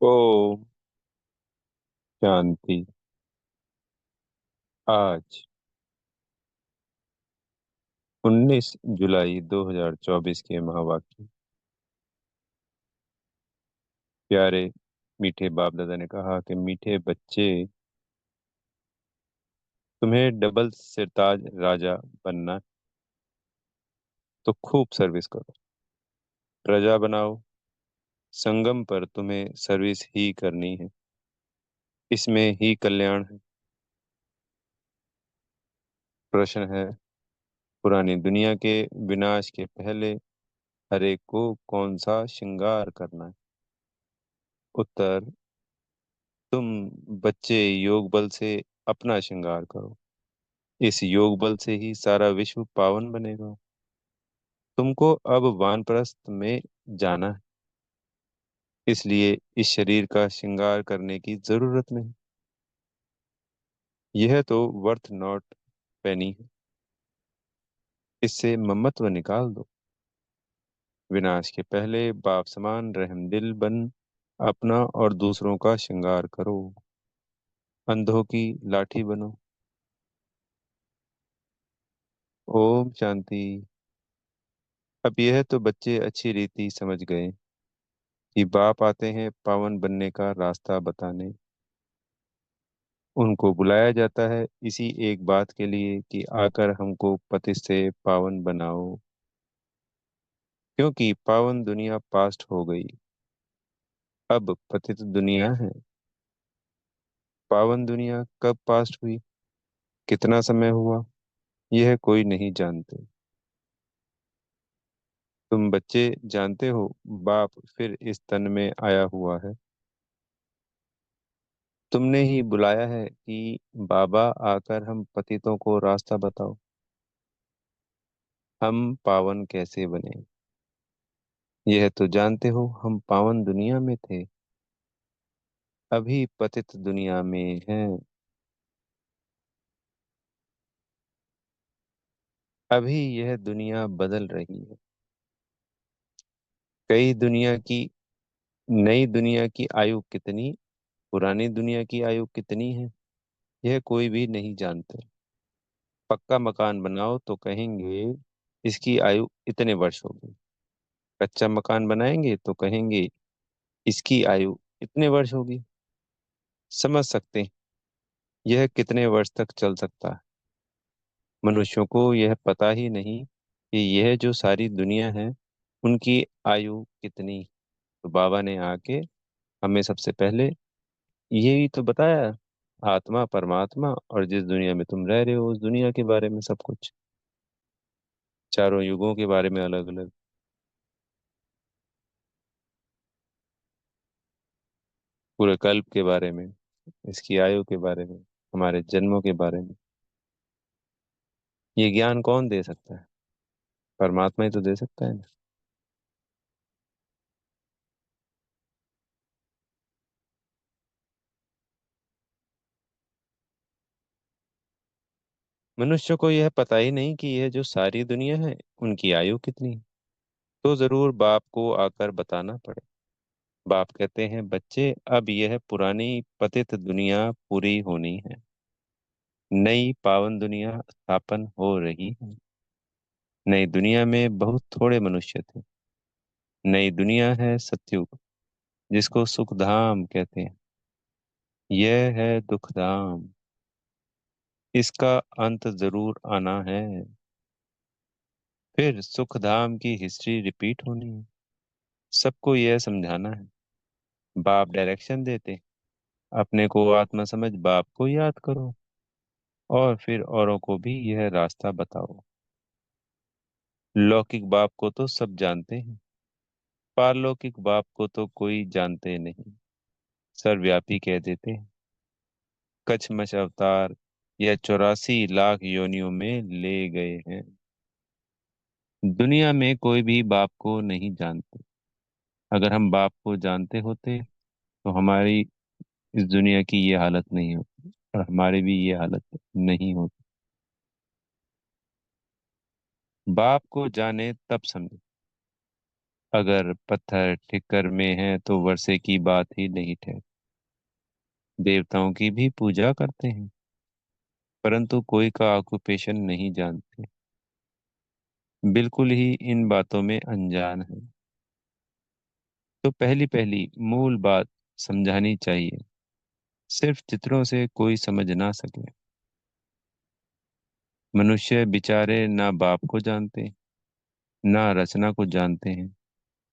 ओम शांति। आज 19 जुलाई 2024 के महावाक्य। प्यारे मीठे बाप दादा ने कहा कि मीठे बच्चे, तुम्हें डबल सिरताज राजा बनना है, तो खूब सर्विस करो, प्रजा बनाओ। संगम पर तुम्हें सर्विस ही करनी है, इसमें ही कल्याण है। प्रश्न है, पुरानी दुनिया के विनाश के पहले हरे को कौन सा श्रृंगार करना है? उत्तर, तुम बच्चे योग बल से अपना श्रृंगार करो। इस योग बल से ही सारा विश्व पावन बनेगा। तुमको अब वानप्रस्थ में जाना है, इसलिए इस शरीर का श्रृंगार करने की जरूरत नहीं। यह तो वर्थ नॉट पेनी है, इससे ममत्व निकाल दो। विनाश के पहले बाप समान रहमदिल बन अपना और दूसरों का श्रृंगार करो। अंधों की लाठी बनो। ओम शांति। अब यह तो बच्चे अच्छी रीति समझ गए कि बाप आते हैं पावन बनने का रास्ता बताने। उनको बुलाया जाता है इसी एक बात के लिए कि आकर हमको पतित से पावन बनाओ, क्योंकि पावन दुनिया पास्ट हो गई, अब पतित दुनिया है। पावन दुनिया कब पास्ट हुई, कितना समय हुआ, यह कोई नहीं जानते। तुम बच्चे जानते हो, बाप फिर इस तन में आया हुआ है। तुमने ही बुलाया है कि बाबा आकर हम पतितों को रास्ता बताओ। हम पावन कैसे बने, यह तो जानते हो, हम पावन दुनिया में थे, अभी पतित दुनिया में हैं। अभी यह दुनिया बदल रही है। कई दुनिया की नई दुनिया की आयु कितनी, पुरानी दुनिया की आयु कितनी है, यह कोई भी नहीं जानते। पक्का मकान बनाओ तो कहेंगे इसकी आयु इतने वर्ष होगी। कच्चा मकान बनाएंगे तो कहेंगे इसकी आयु इतने वर्ष होगी। समझ सकते हैं यह कितने वर्ष तक चल सकता है। मनुष्यों को यह पता ही नहीं कि यह जो सारी दुनिया है उनकी आयु कितनी। तो बाबा ने आके हमें सबसे पहले यही तो बताया, आत्मा परमात्मा और जिस दुनिया में तुम रह रहे हो उस दुनिया के बारे में सब कुछ, चारों युगों के बारे में अलग अलग, पूरे कल्प के बारे में, इसकी आयु के बारे में, हमारे जन्मों के बारे में। ये ज्ञान कौन दे सकता है? परमात्मा ही तो दे सकता है ना। मनुष्य को यह पता ही नहीं कि यह जो सारी दुनिया है उनकी आयु कितनी है। तो जरूर बाप को आकर बताना पड़े। बाप कहते हैं, बच्चे अब यह पुरानी पतित दुनिया पूरी होनी है, नई पावन दुनिया स्थापन हो रही है। नई दुनिया में बहुत थोड़े मनुष्य थे। नई दुनिया है सतयुग, जिसको सुख धाम कहते हैं। यह है दुख धाम, इसका अंत जरूर आना है। फिर सुख धाम की हिस्ट्री रिपीट होनी है। सबको यह समझाना है। बाप डायरेक्शन देते, अपने को आत्मा समझ बाप को याद करो और फिर औरों को भी यह रास्ता बताओ। लौकिक बाप को तो सब जानते हैं, पारलौकिक बाप को तो कोई जानते नहीं। सर्वव्यापी कह देते हैं। कछमछ अवतार या 84 लाख योनियों में ले गए हैं। दुनिया में कोई भी बाप को नहीं जानते। अगर हम बाप को जानते होते तो हमारी इस दुनिया की ये हालत नहीं होती और हमारी भी ये हालत नहीं होती। बाप को जाने तब समझे, अगर पत्थर ठिक्कर में है तो वर्षे की बात ही नहीं ठहर। देवताओं की भी पूजा करते हैं, परंतु कोई का ऑक्यूपेशन नहीं जानते। बिल्कुल ही इन बातों में अनजान है। तो पहली पहली मूल बात समझानी चाहिए, सिर्फ चित्रों से कोई समझ ना सके। मनुष्य बेचारे ना बाप को जानते, ना रचना को जानते हैं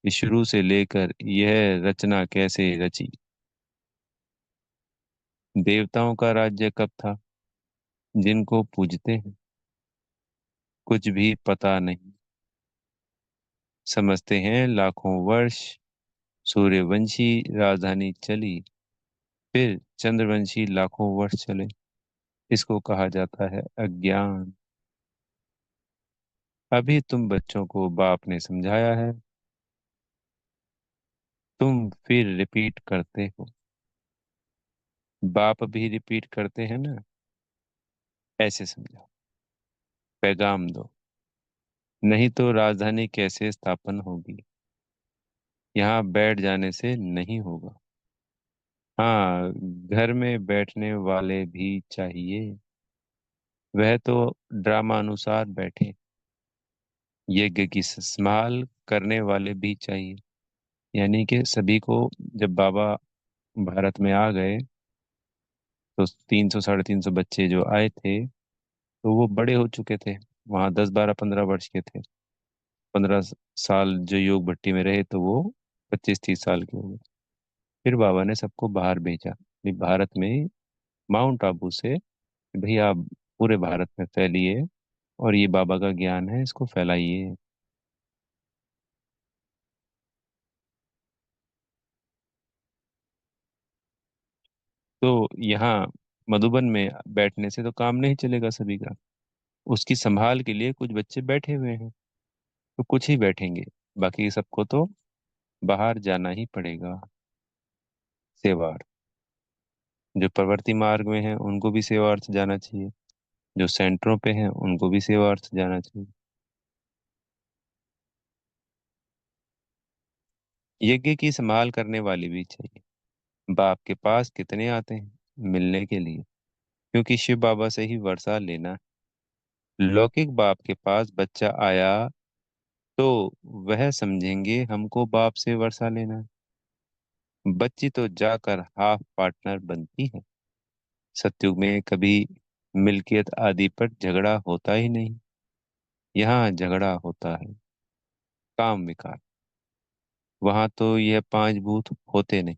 कि शुरू से लेकर यह रचना कैसे रची। देवताओं का राज्य कब था, जिनको पूजते हैं कुछ भी पता नहीं। समझते हैं लाखों वर्ष सूर्यवंशी राजधानी चली, फिर चंद्रवंशी लाखों वर्ष चले। इसको कहा जाता है अज्ञान। अभी तुम बच्चों को बाप ने समझाया है, तुम फिर रिपीट करते हो। बाप भी रिपीट करते हैं ना। ऐसे समझाओ, पैगाम दो, नहीं तो राजधानी कैसे स्थापन होगी। यहाँ बैठ जाने से नहीं होगा। हाँ, घर में बैठने वाले भी चाहिए। वह तो ड्रामा अनुसार बैठे। यज्ञ की संभाल करने वाले भी चाहिए। यानी कि सभी को, जब बाबा भारत में आ गए तो 300 350 बच्चे जो आए थे, तो वो बड़े हो चुके थे। वहाँ 10 12 15 वर्ष के थे। 15 साल जो योग भट्टी में रहे तो वो 25 30 साल के हो गए। फिर बाबा ने सबको बाहर भेजा, कि भारत में माउंट आबू से, भैया आप पूरे भारत में फैलिए और ये बाबा का ज्ञान है, इसको फैलाइए। तो यहाँ मधुबन में बैठने से तो काम नहीं चलेगा सभी का। उसकी संभाल के लिए कुछ बच्चे बैठे हुए हैं, तो कुछ ही बैठेंगे, बाकी सबको तो बाहर जाना ही पड़ेगा। सेवार्थ, जो प्रवृत्ति मार्ग में है उनको भी सेवार्थ जाना चाहिए, जो सेंटरों पे हैं उनको भी सेवार्थ जाना चाहिए। यज्ञ की संभाल करने वाली भी चाहिए। बाप के पास कितने आते हैं मिलने के लिए, क्योंकि शिव बाबा से ही वर्षा लेना है। लौकिक बाप के पास बच्चा आया तो वह समझेंगे हमको बाप से वर्षा लेना है। बच्ची तो जाकर हाफ पार्टनर बनती है। सतयुग में कभी मिल्कियत आदि पर झगड़ा होता ही नहीं। यहाँ झगड़ा होता है काम विकार। वहां तो यह 5 भूत होते नहीं,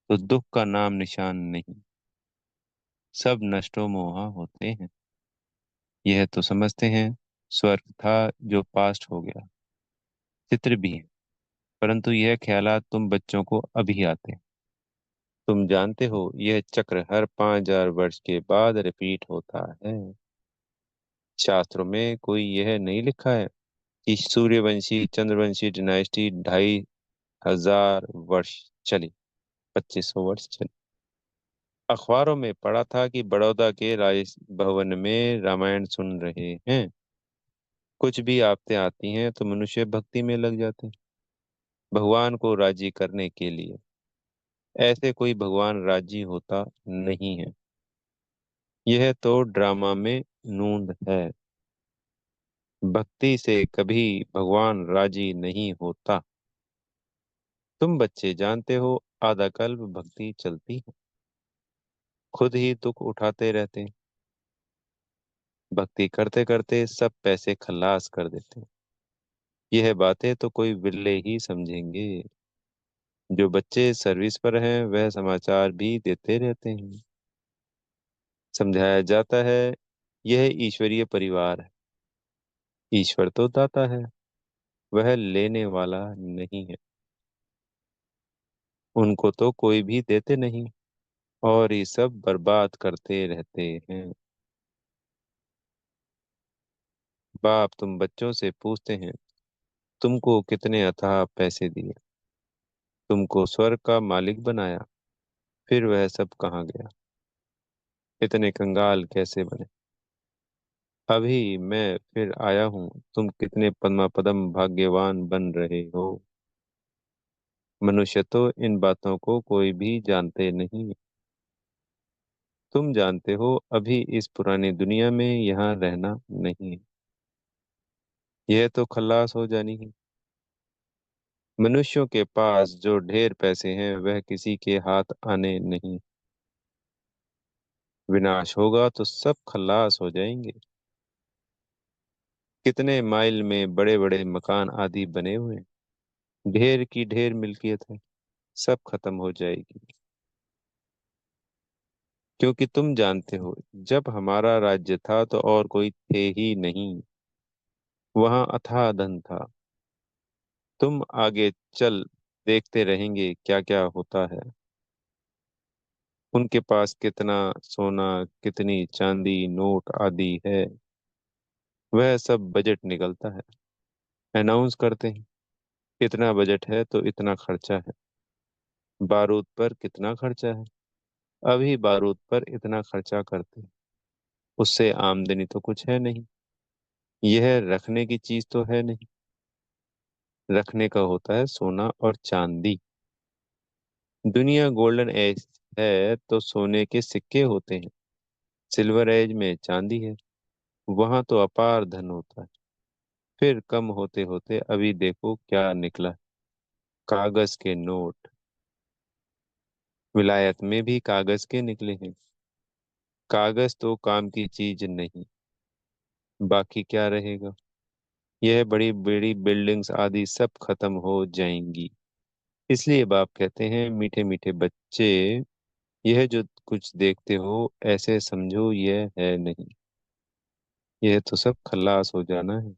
तो दुख का नाम निशान नहीं। सब नष्टो मोहा होते हैं। यह तो समझते हैं स्वर्ग था जो पास्ट हो गया, चित्र भी है, परंतु यह ख्यालात तुम बच्चों को अभी आते हैं। तुम जानते हो यह चक्र हर 5000 वर्ष के बाद रिपीट होता है। शास्त्रों में कोई यह नहीं लिखा है कि सूर्यवंशी चंद्रवंशी डिनाइस्टी 2500 वर्ष चली, 2500 वर्ष चली। अखबारों में पढ़ा था कि बड़ौदा के राज भवन में रामायण सुन रहे हैं। कुछ भी आफतें आती हैं तो मनुष्य भक्ति में लग जाते हैं, भगवान को राजी करने के लिए। ऐसे कोई भगवान राजी होता नहीं है। यह तो ड्रामा में नूंद है। भक्ति से कभी भगवान राजी नहीं होता। तुम बच्चे जानते हो आधा कल्प भक्ति चलती है, खुद ही दुख उठाते रहते हैं। भक्ति करते करते सब पैसे खल्लास कर देते हैं। यह बातें तो कोई बिल्ले ही समझेंगे। जो बच्चे सर्विस पर हैं वह समाचार भी देते रहते हैं। समझाया जाता है यह ईश्वरीय परिवार है। ईश्वर तो दाता है, वह लेने वाला नहीं है। उनको तो कोई भी देते नहीं, और ये सब बर्बाद करते रहते हैं। बाप तुम बच्चों से पूछते हैं तुमको कितने अथाह पैसे दिए, तुमको स्वर्ग का मालिक बनाया, फिर वह सब कहाँ गया। इतने कंगाल कैसे बने। अभी मैं फिर आया हूँ, तुम कितने पद्मा पदम भाग्यवान बन रहे हो। मनुष्य तो इन बातों को कोई भी जानते नहीं। तुम जानते हो अभी इस पुरानी दुनिया में यहाँ रहना नहीं है। यह तो खल्लास हो जानी है। मनुष्यों के पास जो ढेर पैसे हैं वह किसी के हाथ आने नहीं। विनाश होगा तो सब खल्लास हो जाएंगे। कितने माइल में बड़े बड़े मकान आदि बने हुए हैं। ढेर की ढेर मिल्कियत है। सब खत्म हो जाएगी। क्योंकि तुम जानते हो जब हमारा राज्य था तो और कोई थे ही नहीं। वहां अथाह धन था। तुम आगे चल देखते रहेंगे क्या क्या होता है। उनके पास कितना सोना, कितनी चांदी, नोट आदि है। वह सब बजट निकलता है। अनाउंस करते हैं इतना बजट है तो इतना खर्चा है। बारूद पर कितना खर्चा है। अभी बारूद पर इतना खर्चा करते हैं। उससे आमदनी तो कुछ है नहीं। यह रखने की चीज तो है नहीं। रखने का होता है सोना और चांदी। दुनिया गोल्डन एज है तो सोने के सिक्के होते हैं। सिल्वर एज में चांदी है। वहां तो अपार धन होता है। फिर कम होते होते अभी देखो क्या निकला। कागज के नोट। विलायत में भी कागज के निकले हैं। कागज तो काम की चीज नहीं। बाकी क्या रहेगा। यह बड़ी बड़ी बिल्डिंग्स आदि सब खत्म हो जाएंगी। इसलिए बाप कहते हैं मीठे मीठे बच्चे, यह जो कुछ देखते हो ऐसे समझो यह है नहीं। यह तो सब खल्लास हो जाना है।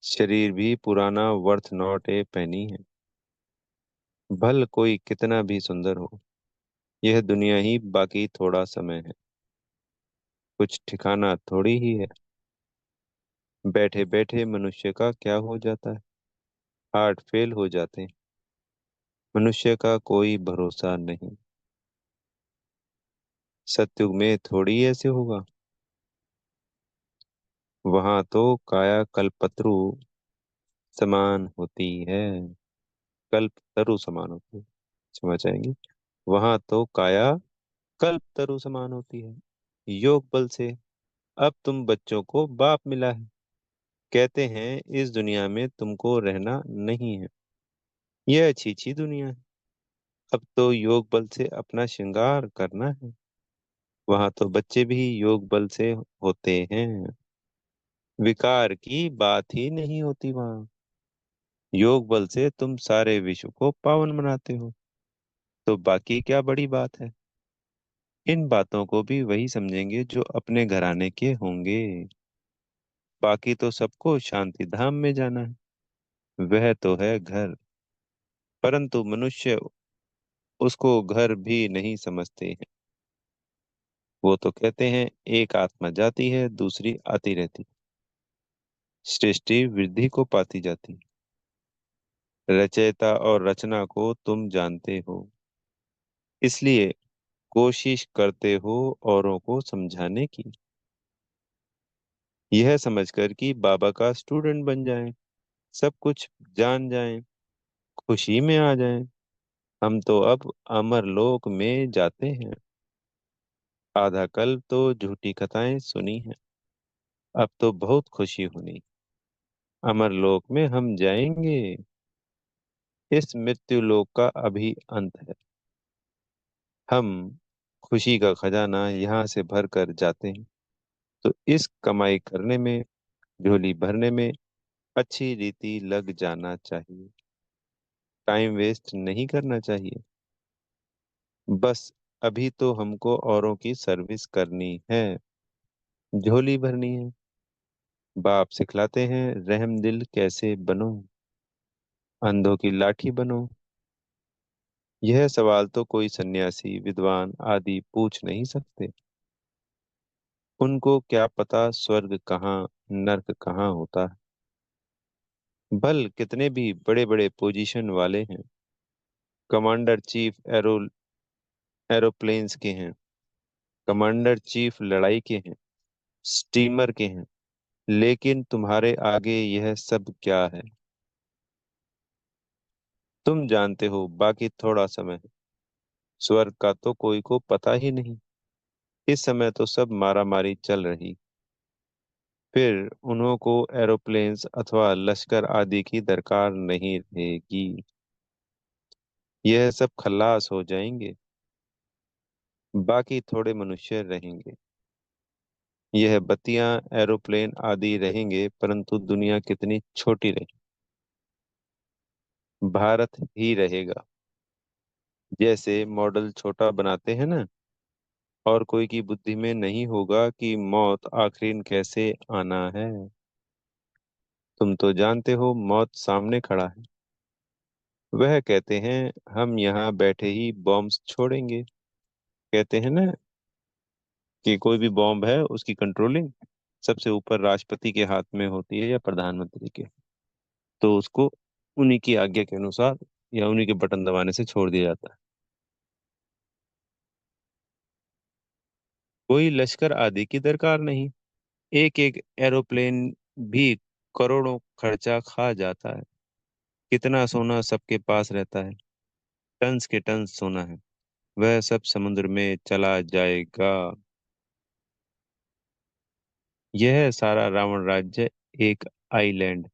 शरीर भी पुराना वर्थ नॉट ए पेनी है। भल कोई कितना भी सुंदर हो, यह दुनिया ही बाकी थोड़ा समय है। कुछ ठिकाना थोड़ी ही है। बैठे बैठे मनुष्य का क्या हो जाता है। हार्ट फेल हो जाते हैं। मनुष्य का कोई भरोसा नहीं। सतयुग में थोड़ी ऐसे होगा। वहां तो काया कल्पत्रु समान होती है। कल्पतरु समान होती है। समझ आएंगे। वहां तो काया कल्पतरु समान होती है। योग बल से अब तुम बच्चों को बाप मिला है। कहते हैं इस दुनिया में तुमको रहना नहीं है। यह अच्छी अच्छी दुनिया है। अब तो योग बल से अपना श्रृंगार करना है। वहां तो बच्चे भी योग बल से होते हैं। विकार की बात ही नहीं होती वहां। योग बल से तुम सारे विश्व को पावन बनाते हो। तो बाकी क्या बड़ी बात है। इन बातों को भी वही समझेंगे जो अपने घराने के होंगे। बाकी तो सबको शांति धाम में जाना है। वह तो है घर। परंतु मनुष्य उसको घर भी नहीं समझते हैं। वो तो कहते हैं एक आत्मा जाती है दूसरी आती रहती। सृष्टि वृद्धि को पाती जाती। रचयिता और रचना को तुम जानते हो। इसलिए कोशिश करते हो औरों को समझाने की। यह समझकर कि बाबा का स्टूडेंट बन जाएं, सब कुछ जान जाएं, खुशी में आ जाएं। हम तो अब अमर लोक में जाते हैं। आधा कल तो झूठी कथाएं सुनी हैं। अब तो बहुत खुशी होनी। अमर लोक में हम जाएंगे। इस मृत्यु लोक का अभी अंत है। हम खुशी का खजाना यहाँ से भर कर जाते हैं। तो इस कमाई करने में, झोली भरने में अच्छी रीति लग जाना चाहिए। टाइम वेस्ट नहीं करना चाहिए। बस अभी तो हमको औरों की सर्विस करनी है। झोली भरनी है। बाप सिखलाते हैं रहम दिल कैसे बनो। अंधों की लाठी बनो। यह सवाल तो कोई सन्यासी, विद्वान आदि पूछ नहीं सकते। उनको क्या पता स्वर्ग कहाँ, नर्क कहाँ होता है। भल कितने भी बड़े बड़े पोजीशन वाले हैं। कमांडर चीफ एरोप्लेन्स के हैं। कमांडर चीफ लड़ाई के हैं। स्टीमर के हैं। लेकिन तुम्हारे आगे यह सब क्या है। तुम जानते हो बाकी थोड़ा समय है। स्वर्ग का तो कोई को पता ही नहीं। इस समय तो सब मारा मारी चल रही। फिर उन्हों को एरोप्लेन्स अथवा लश्कर आदि की दरकार नहीं रहेगी। यह सब खल्लास हो जाएंगे। बाकी थोड़े मनुष्य रहेंगे। यह बत्तियां, एरोप्लेन आदि रहेंगे, परंतु दुनिया कितनी छोटी रही। भारत ही रहेगा। जैसे मॉडल छोटा बनाते हैं ना, और कोई की बुद्धि में नहीं होगा कि मौत आखिर कैसे आना है। तुम तो जानते हो मौत सामने खड़ा है। वह कहते हैं हम यहाँ बैठे ही बॉम्ब छोड़ेंगे। कहते हैं ना कि कोई भी बॉम्ब है उसकी कंट्रोलिंग सबसे ऊपर राष्ट्रपति के हाथ में होती है या प्रधानमंत्री के। तो उसको उन्हीं की आज्ञा के अनुसार या उन्हीं के बटन दबाने से छोड़ दिया जाता है। कोई लश्कर आदि की दरकार नहीं। एक एक एरोप्लेन भी करोड़ों खर्चा खा जाता है। कितना सोना सबके पास रहता है। टन्स के टन्स सोना है। वह सब समुद्र में चला जाएगा। यह सारा रावण राज्य एक आइलैंड।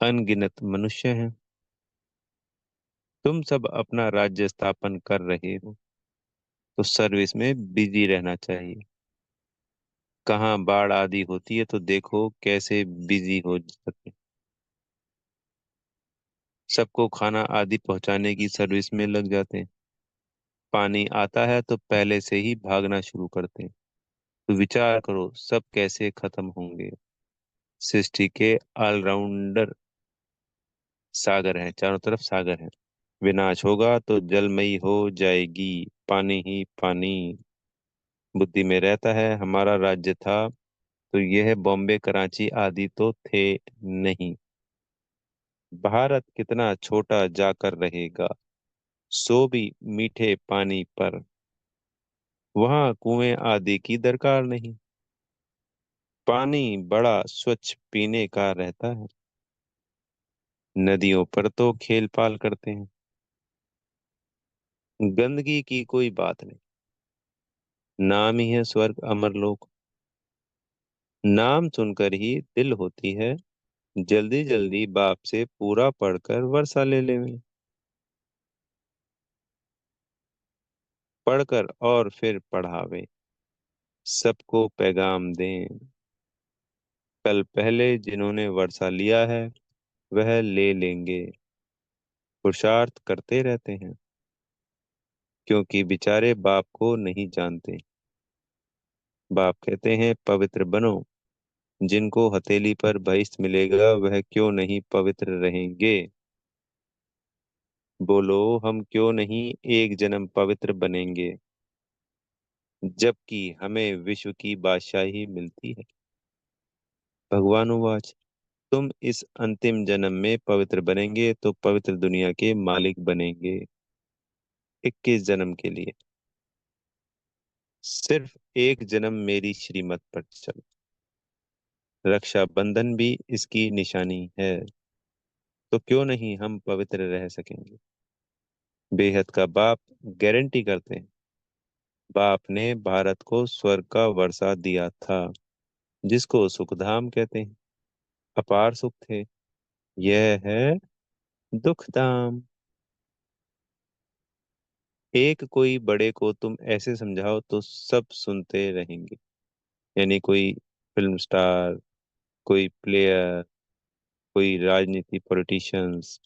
अनगिनत मनुष्य हैं। तुम सब अपना राज्य स्थापन कर रहे हो तो सर्विस में बिजी रहना चाहिए। कहाँ बाढ़ आदि होती है तो देखो कैसे बिजी हो सके। सबको खाना आदि पहुंचाने की सर्विस में लग जाते हैं। पानी आता है तो पहले से ही भागना शुरू करते हैं। तो विचार करो सब कैसे खत्म होंगे। सृष्टि के ऑलराउंडर सागर हैं, चारों तरफ सागर हैं। विनाश होगा तो जलमयी हो जाएगी। पानी ही पानी। बुद्धि में रहता है हमारा राज्य था तो यह बॉम्बे कराची आदि तो थे नहीं। भारत कितना छोटा जाकर रहेगा। सो भी मीठे पानी पर। वहां कुएं आदि की दरकार नहीं। पानी बड़ा स्वच्छ पीने का रहता है। नदियों पर तो खेल पाल करते हैं। गंदगी की कोई बात नहीं। नाम ही है स्वर्ग अमरलोक। नाम सुनकर ही दिल होती है जल्दी जल्दी बाप से पूरा पढ़कर वर्षा ले लें। पढ़कर और फिर पढ़ावे। सबको पैगाम दें। कल पहले जिन्होंने वर्षा लिया है वह ले लेंगे। पुरुषार्थ करते रहते हैं क्योंकि बेचारे बाप को नहीं जानते। बाप कहते हैं पवित्र बनो। जिनको हथेली पर बहिष्ठ मिलेगा वह क्यों नहीं पवित्र रहेंगे। बोलो हम क्यों नहीं एक जन्म पवित्र बनेंगे जबकि हमें विश्व की बादशाही मिलती है। भगवानुवाच तुम इस अंतिम जन्म में पवित्र बनेंगे तो पवित्र दुनिया के मालिक बनेंगे। 21 जन्म के लिए सिर्फ एक जन्म मेरी श्रीमत पर चल। रक्षा बंधन भी इसकी निशानी है। तो क्यों नहीं हम पवित्र रह सकेंगे। बेहद का बाप गारंटी करते हैं। बाप ने भारत को स्वर्ग का वर्षा दिया था जिसको सुखधाम कहते हैं। अपार सुख थे। यह है दुखधाम। एक कोई बड़े को तुम ऐसे समझाओ तो सब सुनते रहेंगे। यानी कोई फिल्म स्टार, कोई प्लेयर, कोई राजनीति पॉलिटिशियंस,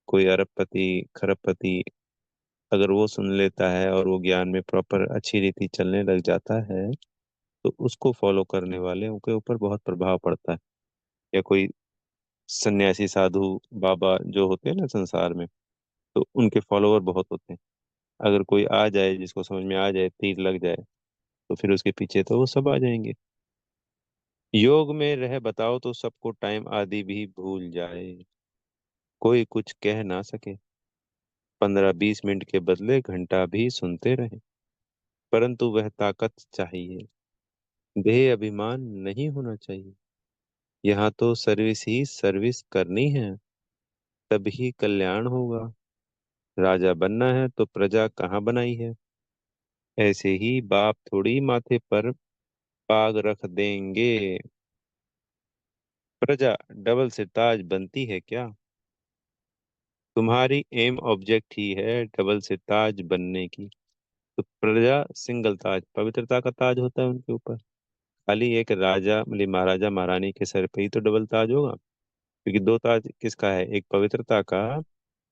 कोई अरबपति खरबपति, अगर वो सुन लेता है और वो ज्ञान में प्रॉपर अच्छी रीति चलने लग जाता है तो उसको फॉलो करने वाले उनके ऊपर बहुत प्रभाव पड़ता है। या कोई सन्यासी साधु बाबा जो होते हैं ना संसार में, तो उनके फॉलोअर बहुत होते हैं। अगर कोई आ जाए जिसको समझ में आ जाए तीर लग जाए तो फिर उसके पीछे तो वो सब आ जाएंगे। योग में रह बताओ तो सबको टाइम आदि भी भूल जाए। कोई कुछ कह ना सके। 15-20 मिनट के बदले घंटा भी सुनते रहे। परंतु वह ताकत चाहिए। देह अभिमान नहीं होना चाहिए। यहाँ तो सर्विस ही सर्विस करनी है। तभी कल्याण होगा। राजा बनना है तो प्रजा कहाँ बनाई है। ऐसे ही बाप थोड़ी माथे पर पाग रख देंगे। प्रजा डबल से ताज बनती है क्या। तुम्हारी एम ऑब्जेक्ट ही है डबल से ताज बनने की। तो प्रजा सिंगल ताज, पवित्रता का ताज होता है उनके ऊपर। खाली एक राजा मतलब महाराजा महारानी के सर पे ही तो डबल ताज होगा। क्योंकि दो ताज किसका है, एक पवित्रता का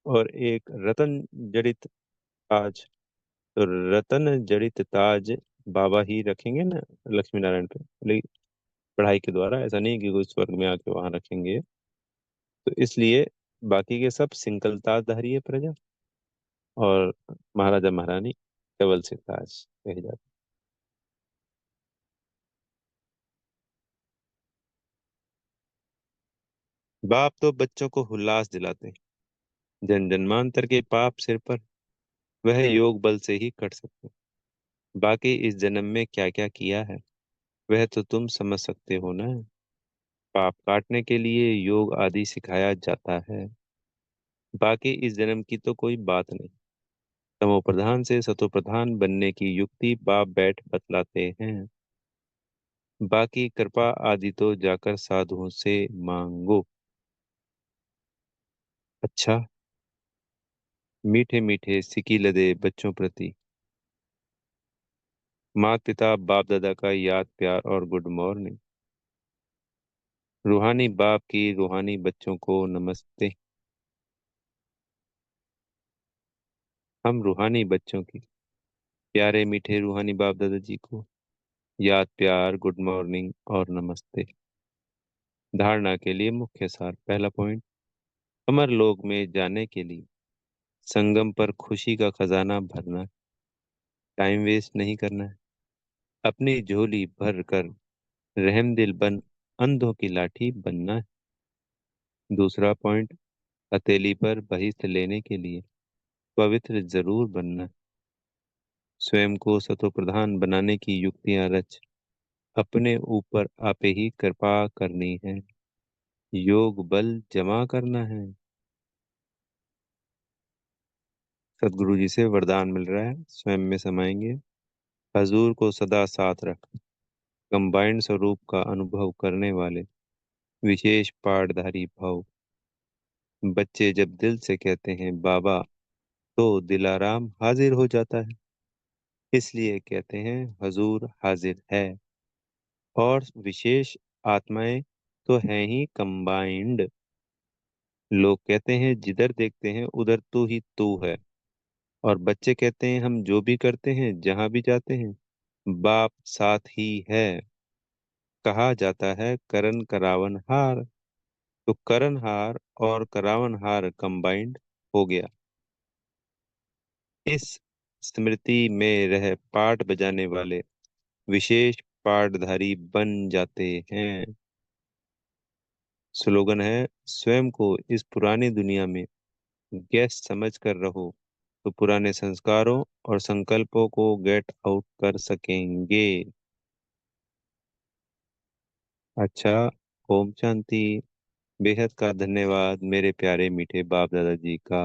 और एक रतन जड़ित ताज। तो रतन जड़ित ताज बाबा ही रखेंगे ना लक्ष्मी नारायण पे, लेकिन पढ़ाई के द्वारा। ऐसा नहीं कि कोई स्वर्ग में आके वहां रखेंगे। तो इसलिए बाकी के सब सिंगल ताजधारी है प्रजा, और महाराजा महारानी डबल से ताज कहे जाते हैं। बाप तो बच्चों को हुल्लास दिलाते हैं। जन जन्मांतर के पाप सिर पर, वह योग बल से ही कट सकते हैं। बाकी इस जन्म में क्या क्या किया है वह तो तुम समझ सकते हो ना। पाप काटने के लिए योग आदि सिखाया जाता है। बाकी इस जन्म की तो कोई बात नहीं। तमो प्रधान से सतो प्रधान बनने की युक्ति बाप बैठ बतलाते हैं। बाकी कृपा आदि तो जाकर साधुओं से मांगो। अच्छा। मीठे मीठे सिकी लदे बच्चों प्रति माता पिता बाप दादा का याद प्यार और गुड मॉर्निंग। रूहानी बाप की रूहानी बच्चों को नमस्ते। हम रूहानी बच्चों की प्यारे मीठे रूहानी बाप दादा जी को याद प्यार गुड मॉर्निंग और नमस्ते। धारणा के लिए मुख्य सार। पहला पॉइंट, अमर लोक में जाने के लिए संगम पर खुशी का खजाना भरना है। टाइम वेस्ट नहीं करना है। अपनी झोली भर कर रहमदिल बन अंधों की लाठी बनना है। दूसरा पॉइंट, हथेली पर बहिष्ठ लेने के लिए पवित्र जरूर बनना है। स्वयं को सतो प्रधान बनाने की युक्तियां रच अपने ऊपर आपे ही कृपा करनी है। योग बल जमा करना है। सदगुरु जी से वरदान मिल रहा है, स्वयं में समाएंगे। हजूर को सदा साथ रख। कंबाइंड स्वरूप का अनुभव करने वाले विशेष पाठधारी भाव। बच्चे जब दिल से कहते हैं बाबा, तो दिलाराम हाजिर हो जाता है। इसलिए कहते हैं हजूर हाजिर है। और विशेष आत्माएं तो हैं ही कंबाइंड। लोग कहते हैं जिधर देखते हैं उधर तू ही तू है। और बच्चे कहते हैं हम जो भी करते हैं जहां भी जाते हैं बाप साथ ही है। कहा जाता है करण करावन हार। तो करण हार और करावन हार कंबाइंड हो गया। इस स्मृति में रह पाठ बजाने वाले विशेष पाठधारी बन जाते हैं। स्लोगन है, स्वयं को इस पुरानी दुनिया में गेस्ट समझ कर रहो तो पुराने संस्कारों और संकल्पों को गेट आउट कर सकेंगे। अच्छा। ओम शांति। बेहद का धन्यवाद मेरे प्यारे मीठे बाप दादा जी का।